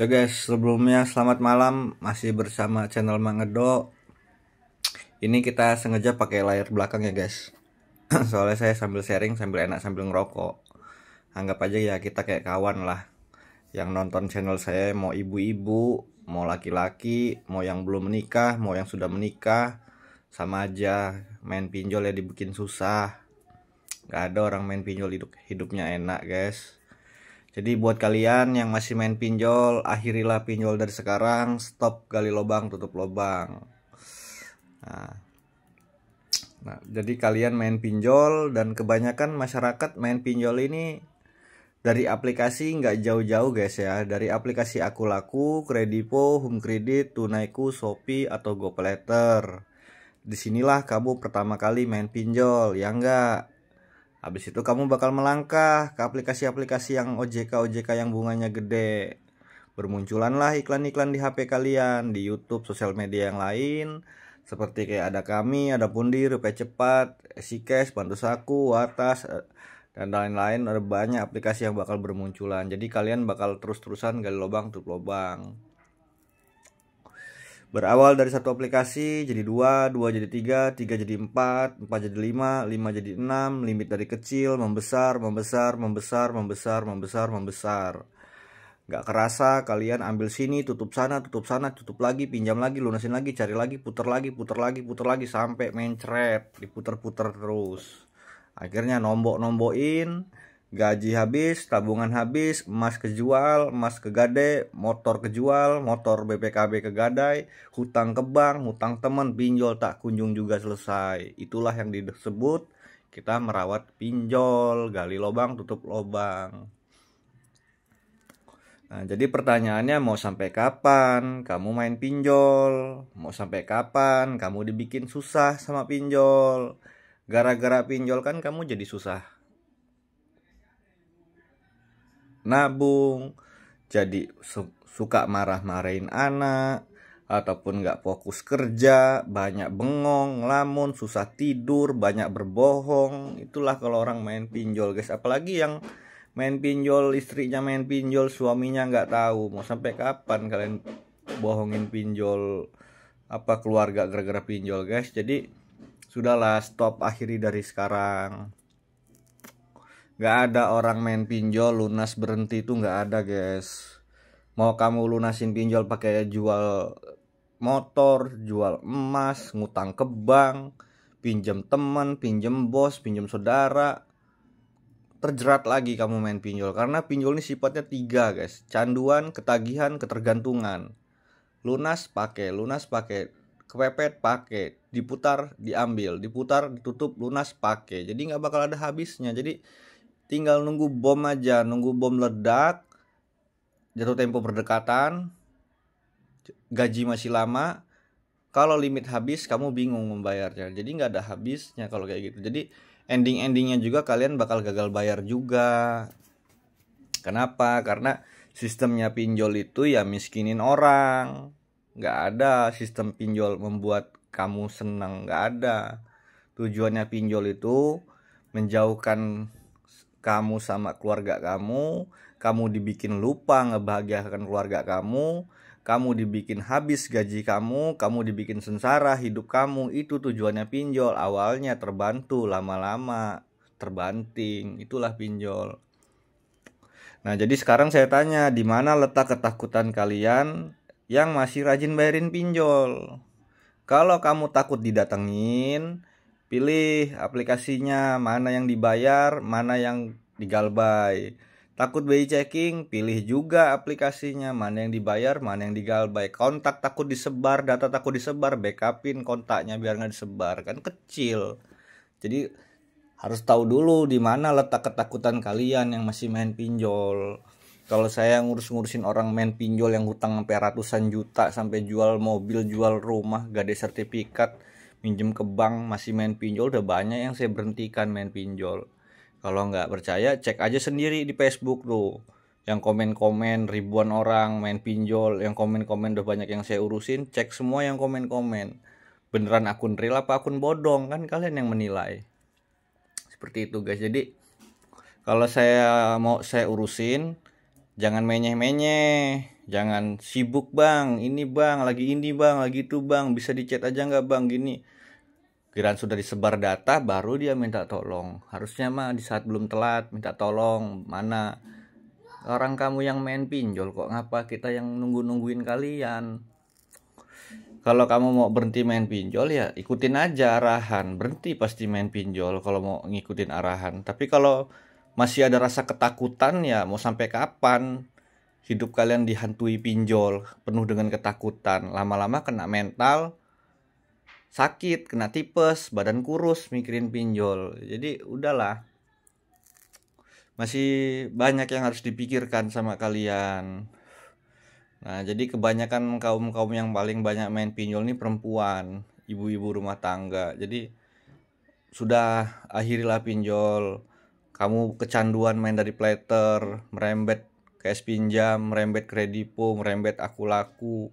Ya guys, sebelumnya selamat malam, masih bersama channel Mang Edo. Ini kita sengaja pakai layar belakang ya guys. Soalnya saya sambil sharing, sambil enak, sambil ngerokok. Anggap aja ya kita kayak kawan lah. Yang nonton channel saya mau ibu-ibu, mau laki-laki, mau yang belum menikah, mau yang sudah menikah, sama aja. Main pinjol ya dibikin susah. Gak ada orang main pinjol hidupnya enak guys. Jadi buat kalian yang masih main pinjol, akhirilah pinjol dari sekarang, stop gali lubang, tutup lubang. Nah, jadi kalian main pinjol, dan kebanyakan masyarakat main pinjol ini dari aplikasi nggak jauh-jauh guys ya. Dari aplikasi Akulaku, Kredipo, Home Credit, Tunaiku, Shopee, atau GoPayLater. Disinilah kamu pertama kali main pinjol, ya enggak? Habis itu kamu bakal melangkah ke aplikasi-aplikasi yang OJK yang bunganya gede. Bermunculanlah iklan-iklan di HP kalian, di YouTube, sosial media yang lain, seperti kayak ada Kami, ada Pundi, Rupiah Cepat, EasyCash, Bantu Saku, Watas, dan lain-lain. Ada banyak aplikasi yang bakal bermunculan. Jadi kalian bakal terus-terusan gali lubang, tutup lubang. Berawal dari satu aplikasi jadi dua jadi tiga jadi empat jadi lima jadi enam. Limit dari kecil membesar. Gak kerasa kalian ambil sini, tutup sana, tutup lagi, pinjam lagi, lunasin lagi, cari lagi, puter lagi sampai mencret, diputer-puter terus. Akhirnya nombok-nombokin, gaji habis, tabungan habis, emas kejual, emas kegade, motor kejual, motor BPKB kegadai, hutang ke bank, hutang temen, pinjol tak kunjung juga selesai. Itulah yang disebut kita merawat pinjol, gali lubang, tutup lubang. Nah, jadi pertanyaannya, mau sampai kapan kamu main pinjol? Mau sampai kapan kamu dibikin susah sama pinjol? Gara-gara pinjol kan kamu jadi susah nabung, jadi suka marah-marahin anak, ataupun gak fokus kerja, banyak bengong, ngelamun, susah tidur, banyak berbohong. Itulah kalau orang main pinjol guys. Apalagi yang main pinjol, istrinya main pinjol, suaminya nggak tahu. Mau sampai kapan kalian bohongin pinjol keluarga gara-gara pinjol guys? Jadi sudahlah, stop, akhiri dari sekarang. Nggak ada orang main pinjol lunas berhenti, itu nggak ada guys. Mau kamu lunasin pinjol pakai jual motor, jual emas, ngutang ke bank, pinjam teman, pinjam bos, pinjam saudara, terjerat lagi kamu main pinjol. Karena pinjol ini sifatnya tiga guys: canduan, ketagihan, ketergantungan. Lunas pakai, kepepet pakai, diputar diambil, diputar ditutup, lunas pakai. Jadi nggak bakal ada habisnya. Jadi tinggal nunggu bom aja, nunggu bom ledak, jatuh tempo berdekatan, gaji masih lama. Kalau limit habis kamu bingung membayarnya. Jadi nggak ada habisnya kalau kayak gitu. Jadi endingnya juga kalian bakal gagal bayar juga. Kenapa? Karena sistemnya pinjol itu ya miskinin orang. Nggak ada sistem pinjol membuat kamu senang, nggak ada. Tujuannya pinjol itu menjauhkan kamu sama keluarga kamu, kamu dibikin lupa ngebahagiakan keluarga kamu dibikin habis gaji kamu dibikin sengsara hidup kamu. Itu tujuannya pinjol. Awalnya terbantu, lama-lama terbanting. Itulah pinjol. Nah, jadi sekarang saya tanya, di mana letak ketakutan kalian yang masih rajin bayarin pinjol? Kalau kamu takut didatengin, pilih aplikasinya, mana yang dibayar, mana yang digalbay. Takut BI checking, pilih juga aplikasinya, mana yang dibayar, mana yang digalbay. Kontak takut disebar, data takut disebar, backupin kontaknya biar nggak disebar, kan kecil. Jadi harus tahu dulu di mana letak ketakutan kalian yang masih main pinjol. Kalau saya ngurusin orang main pinjol yang hutang sampai ratusan juta, sampai jual mobil, jual rumah, gade sertifikat, minjem ke bank, masih main pinjol, udah banyak yang saya berhentikan main pinjol. Kalau nggak percaya, cek aja sendiri di Facebook tuh. Yang komen-komen ribuan orang main pinjol, yang komen-komen udah banyak yang saya urusin, cek semua yang komen-komen. Beneran akun real apa akun bodong, kan kalian yang menilai. Seperti itu guys. Jadi kalau saya urusin, jangan menyeh-menyeh, Jangan sibuk bang, ini bang, lagi itu bang, bisa di chat aja nggak bang, gini. Kiraan sudah disebar data, baru dia minta tolong. Harusnya mah di saat belum telat minta tolong. Mana orang kamu yang main pinjol kok, ngapa kita yang nungguin kalian? Kalau kamu mau berhenti main pinjol ya ikutin aja arahan. Berhenti pasti main pinjol kalau mau ngikutin arahan. Tapi kalau masih ada rasa ketakutan ya mau sampai kapan hidup kalian dihantui pinjol penuh dengan ketakutan. Lama-lama kena mental, sakit, kena tipes, badan kurus mikirin pinjol. Jadi udahlah. Masih banyak yang harus dipikirkan sama kalian. Nah, jadi kebanyakan kaum-kaum yang paling banyak main pinjol ini perempuan, ibu-ibu rumah tangga. Jadi sudah akhirilah pinjol. Kamu kecanduan main dari Plater, merembet ke es pinjam, merembet kredipo, merembet aku laku,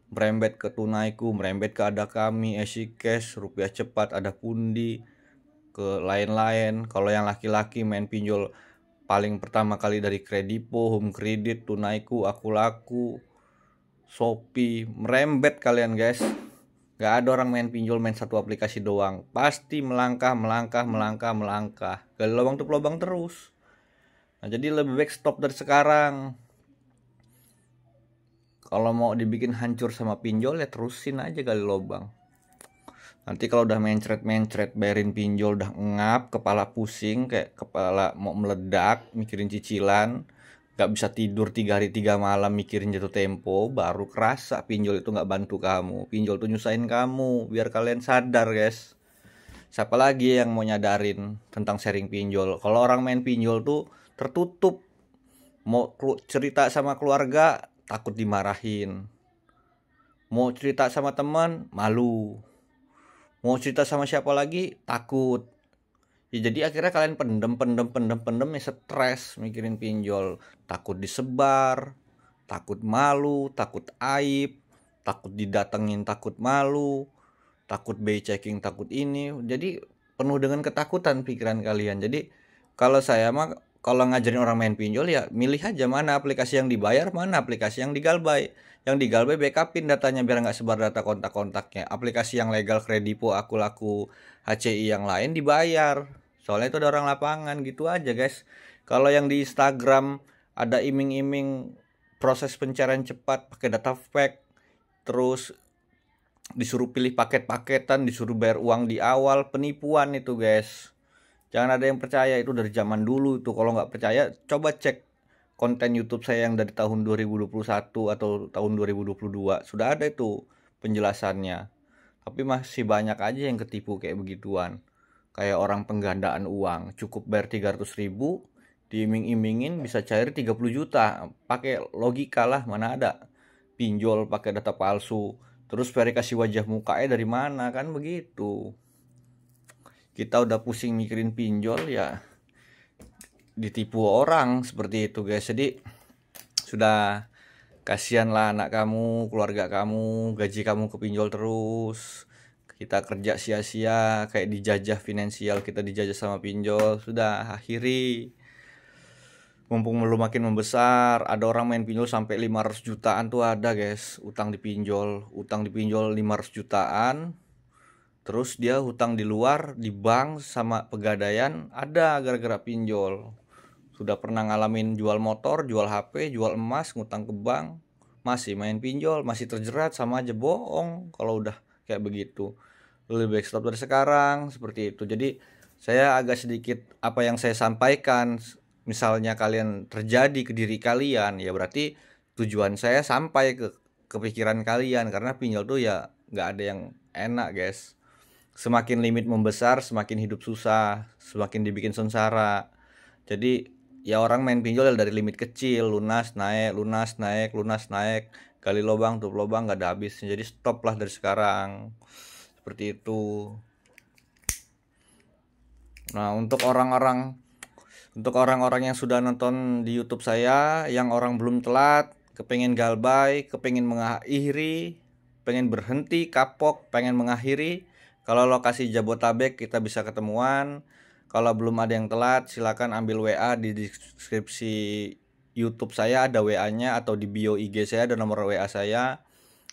merembet ke tunaiku, merembet ke ada kami, Esi Cash, rupiah cepat, ada pundi, ke lain-lain. Kalau yang laki-laki main pinjol paling pertama kali dari kredipo, home kredit, tunaiku, aku laku, Shopee, merembet kalian guys. Gak ada orang main pinjol main satu aplikasi doang. Pasti melangkah. Gali lubang tutup lubang terus. Nah, jadi lebih baik stop dari sekarang. Kalau mau dibikin hancur sama pinjol ya terusin aja gali lubang. Nanti kalau udah mencret bayarin pinjol udah ngap, kepala pusing, kayak kepala mau meledak, mikirin cicilan, gak bisa tidur 3 hari 3 malam mikirin jatuh tempo, baru kerasa pinjol itu gak bantu kamu. Pinjol tuh nyusahin kamu, biar kalian sadar guys. Siapa lagi yang mau nyadarin tentang sharing pinjol? Kalau orang main pinjol tuh tertutup. Mau cerita sama keluarga takut dimarahin. Mau cerita sama teman malu. Mau cerita sama siapa lagi takut. Ya, jadi akhirnya kalian pendem ya stres mikirin pinjol. Takut disebar, takut malu, takut aib, takut didatengin, takut malu, takut by checking, takut ini. Jadi penuh dengan ketakutan pikiran kalian. Jadi kalau saya mah kalau ngajarin orang main pinjol ya milih aja mana aplikasi yang dibayar, mana aplikasi yang digalbay. Yang digalbay backupin datanya biar nggak sebar data kontak-kontaknya. Aplikasi yang legal kredipo, aku laku, HCI yang lain dibayar. Soalnya itu ada orang lapangan gitu aja guys. Kalau yang di Instagram ada iming-iming proses pencarian cepat pakai data fake, terus disuruh pilih paket-paketan, disuruh bayar uang di awal, penipuan itu guys. Jangan ada yang percaya, itu dari zaman dulu itu. Kalau nggak percaya coba cek konten YouTube saya yang dari tahun 2021 atau tahun 2022. Sudah ada itu penjelasannya. Tapi masih banyak aja yang ketipu kayak begituan. Kayak orang penggandaan uang, cukup bayar 300.000, diiming-imingin bisa cair 30 juta. Pakai logika lah, mana ada pinjol pakai data palsu. Terus verifikasi wajah mukanya dari mana, kan begitu. Kita udah pusing mikirin pinjol ya ditipu orang seperti itu guys. Jadi sudah kasihan lah anak kamu, keluarga kamu, gaji kamu kepinjol terus. Kita kerja sia-sia kayak dijajah finansial, kita dijajah sama pinjol. Sudah akhiri. Mumpung belum makin membesar, ada orang main pinjol sampai 500 jutaan tuh ada guys. Utang di pinjol 500 jutaan. Terus dia hutang di luar, di bank sama pegadaian ada gara-gara pinjol. Sudah pernah ngalamin jual motor, jual HP, jual emas, ngutang ke bank, masih main pinjol, masih terjerat, sama aja bohong kalau udah kayak begitu. Lebih baik stop dari sekarang seperti itu. Jadi saya agak sedikit apa yang saya sampaikan, misalnya kalian terjadi ke diri kalian, ya berarti tujuan saya sampai ke pikiran kalian, karena pinjol tuh ya nggak ada yang enak guys. Semakin limit membesar, semakin hidup susah, semakin dibikin sengsara. Jadi ya orang main pinjol dari limit kecil, lunas naik, gali lubang tutup lubang nggak ada habisnya. Jadi stop lah dari sekarang seperti itu. Nah, untuk orang-orang yang sudah nonton di YouTube saya, yang orang belum telat, kepengen galbay, kepengen mengakhiri, pengen berhenti kapok, pengen mengakhiri, kalau lokasi Jabotabek kita bisa ketemuan. Kalau belum ada yang telat silakan ambil WA di deskripsi YouTube saya ada WA-nya, atau di bio IG saya ada nomor WA saya.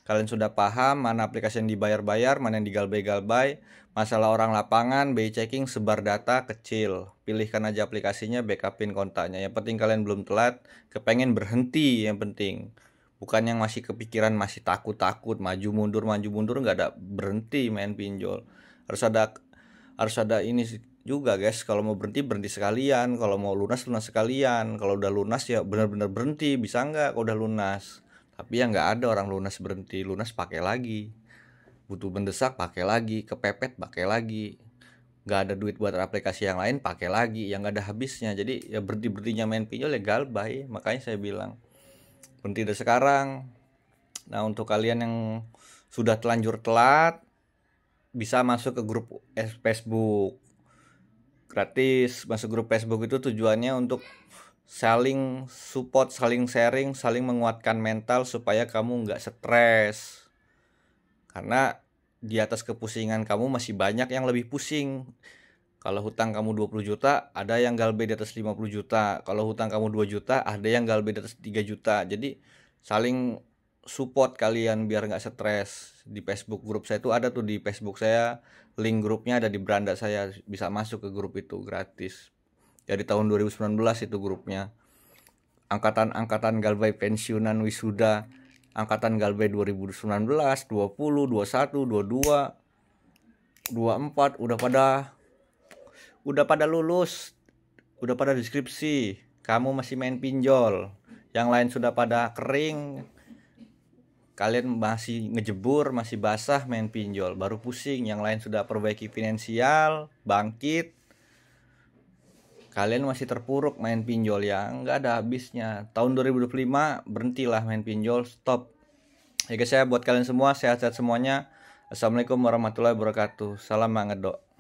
Kalian sudah paham mana aplikasi yang dibayar-bayar, mana yang digalbay-galbay. Masalah orang lapangan, BI checking, sebar data kecil. Pilihkan aja aplikasinya, backupin kontaknya. Yang penting kalian belum telat, kepengen berhenti yang penting. Bukan yang masih kepikiran, masih takut-takut, maju mundur, nggak ada berhenti main pinjol. Harus ada ini juga guys, kalau mau berhenti sekalian, kalau mau lunas sekalian. Kalau udah lunas ya benar-benar berhenti, bisa nggak kalau udah lunas. Tapi ya nggak ada orang lunas berhenti, lunas pakai lagi, butuh mendesak pakai lagi, kepepet pakai lagi, nggak ada duit buat aplikasi yang lain pakai lagi, yang nggak ada habisnya. Jadi ya berhentinya main pinjol ya galbay. Makanya saya bilang berhenti dari sekarang. Nah, untuk kalian yang sudah telanjur telat, bisa masuk ke grup Facebook gratis. Masuk grup Facebook itu tujuannya untuk saling support, saling sharing, saling menguatkan mental supaya kamu nggak stres. Karena di atas kepusingan kamu masih banyak yang lebih pusing. Kalau hutang kamu 20 juta, ada yang galbay di atas 50 juta. Kalau hutang kamu 2 juta, ada yang galbay di atas 3 juta. Jadi saling support kalian biar nggak stres. Di Facebook grup saya itu ada tuh, di Facebook saya link grupnya ada di beranda saya, bisa masuk ke grup itu gratis. Dari tahun 2019 itu grupnya. Angkatan galbay pensiunan wisuda, angkatan galbay 2019, 20, 21, 22, 24 udah pada lulus, udah pada deskripsi. Kamu masih main pinjol, yang lain sudah pada kering, kalian masih ngejebur, masih basah main pinjol, baru pusing. Yang lain sudah perbaiki finansial, bangkit, kalian masih terpuruk main pinjol ya nggak ada habisnya. Tahun 2025 berhentilah main pinjol, stop ya guys. Ya buat kalian semua, sehat-sehat semuanya. Assalamualaikum warahmatullahi wabarakatuh. Salam mangedok.